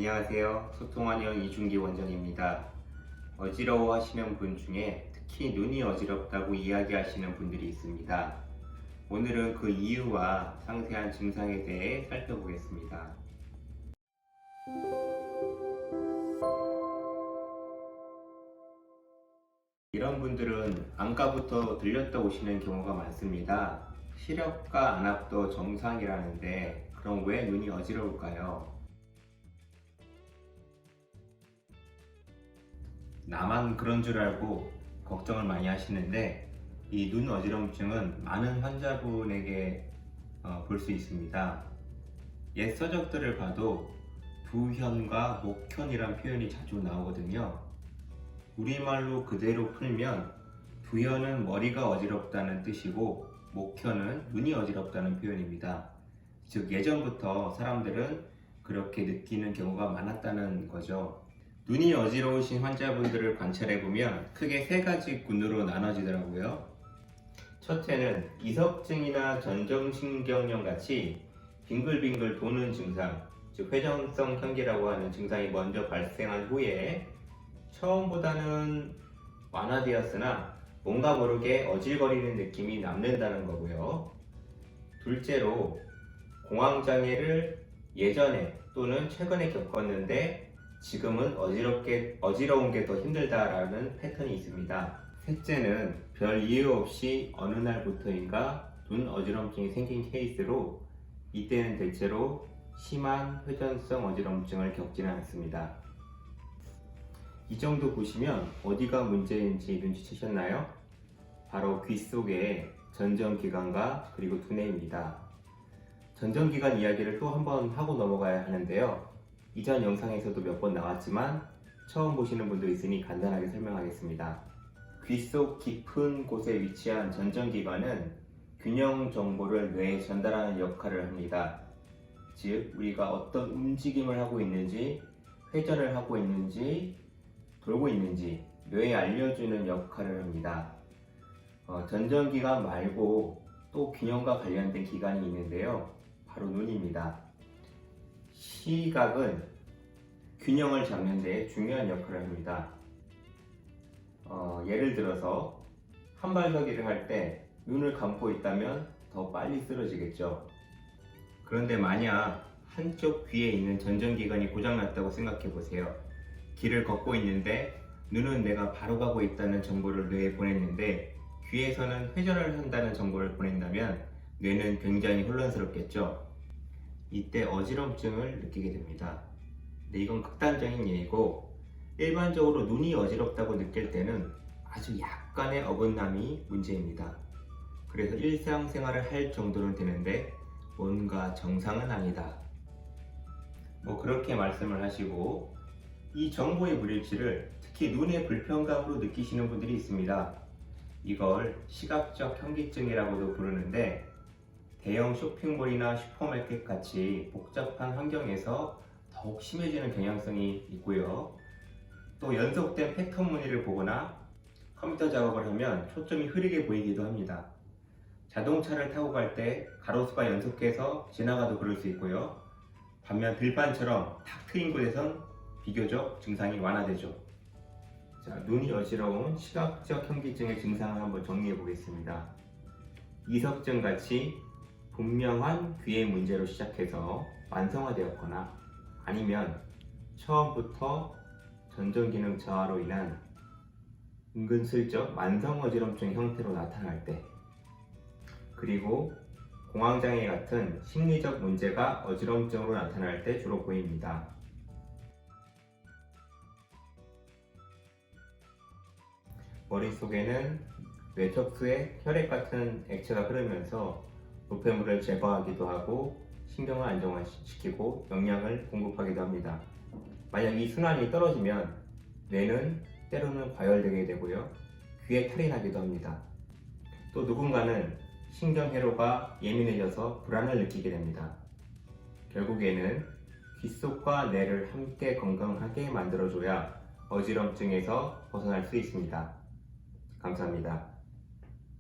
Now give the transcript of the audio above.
안녕하세요. 소통원형 이준기 원장입니다. 어지러워 하시는 분 중에 특히 눈이 어지럽다고 이야기하시는 분들이 있습니다. 오늘은 그 이유와 상세한 증상에 대해 살펴보겠습니다. 이런 분들은 안과부터 들렸다 오시는 경우가 많습니다. 시력과 안압도 정상이라는데 그럼 왜 눈이 어지러울까요? 나만 그런 줄 알고 걱정을 많이 하시는데 이 눈 어지럼증은 많은 환자분에게 볼 수 있습니다. 옛 서적들을 봐도 두현과 목현이란 표현이 자주 나오거든요. 우리말로 그대로 풀면 두현은 머리가 어지럽다는 뜻이고 목현은 눈이 어지럽다는 표현입니다. 즉 예전부터 사람들은 그렇게 느끼는 경우가 많았다는 거죠. 눈이 어지러우신 환자분들을 관찰해보면 크게 세 가지 군으로 나눠지더라고요. 첫째는 이석증이나 전정신경염 같이 빙글빙글 도는 증상, 즉 회전성 현기라고 하는 증상이 먼저 발생한 후에 처음보다는 완화되었으나 뭔가 모르게 어질거리는 느낌이 남는다는 거고요. 둘째로 공황장애를 예전에 또는 최근에 겪었는데 지금은 어지러운 게 더 힘들다라는 패턴이 있습니다. 셋째는 별 이유 없이 어느 날부터인가 눈 어지럼증이 생긴 케이스로 이때는 대체로 심한 회전성 어지럼증을 겪지는 않습니다. 이 정도 보시면 어디가 문제인지 눈치채셨나요? 바로 귀 속의 전정기관과 그리고 두뇌입니다. 전정기관 이야기를 또 한번 하고 넘어가야 하는데요. 이전 영상에서도 몇 번 나왔지만 처음 보시는 분도 있으니 간단하게 설명하겠습니다. 귀 속 깊은 곳에 위치한 전정기관은 균형 정보를 뇌에 전달하는 역할을 합니다. 즉 우리가 어떤 움직임을 하고 있는지, 회전을 하고 있는지, 돌고 있는지 뇌에 알려주는 역할을 합니다. 전정기관 말고 또 균형과 관련된 기관이 있는데요. 바로 눈입니다. 시각은 균형을 잡는 데 중요한 역할을 합니다. 예를 들어서 한발서기를 할 때 눈을 감고 있다면 더 빨리 쓰러지겠죠. 그런데 만약 한쪽 귀에 있는 전정기관이 고장났다고 생각해 보세요. 길을 걷고 있는데 눈은 내가 바로 가고 있다는 정보를 뇌에 보냈는데 귀에서는 회전을 한다는 정보를 보낸다면 뇌는 굉장히 혼란스럽겠죠. 이때 어지럼증을 느끼게 됩니다. 근데 이건 극단적인 예이고 일반적으로 눈이 어지럽다고 느낄 때는 아주 약간의 어긋남이 문제입니다. 그래서 일상생활을 할 정도는 되는데 뭔가 정상은 아니다. 그렇게 말씀을 하시고 이 정보의 불일치를 특히 눈의 불편감으로 느끼시는 분들이 있습니다. 이걸 시각적 현기증이라고도 부르는데 대형 쇼핑몰이나 슈퍼마켓 같이 복잡한 환경에서 더욱 심해지는 경향성이 있고요. 또 연속된 패턴 무늬를 보거나 컴퓨터 작업을 하면 초점이 흐리게 보이기도 합니다. 자동차를 타고 갈 때 가로수가 연속해서 지나가도 그럴 수 있고요. 반면 들판처럼 탁 트인 곳에선 비교적 증상이 완화되죠. 자, 눈이 어지러운 시각적 현기증의 증상을 한번 정리해 보겠습니다. 이석증 같이 분명한 귀의 문제로 시작해서 만성화되었거나 아니면 처음부터 전정기능 저하로 인한 은근슬쩍 만성 어지럼증 형태로 나타날 때, 그리고 공황장애 같은 심리적 문제가 어지럼증으로 나타날 때 주로 보입니다. 머릿속에는 뇌척수에 혈액 같은 액체가 흐르면서 노폐물을 제거하기도 하고 신경을 안정화시키고 영양을 공급하기도 합니다. 만약 이 순환이 떨어지면 뇌는 때로는 과열되게 되고요. 귀에 탈이 나기도 합니다. 또 누군가는 신경회로가 예민해져서 불안을 느끼게 됩니다. 결국에는 귀 속과 뇌를 함께 건강하게 만들어줘야 어지럼증에서 벗어날 수 있습니다. 감사합니다.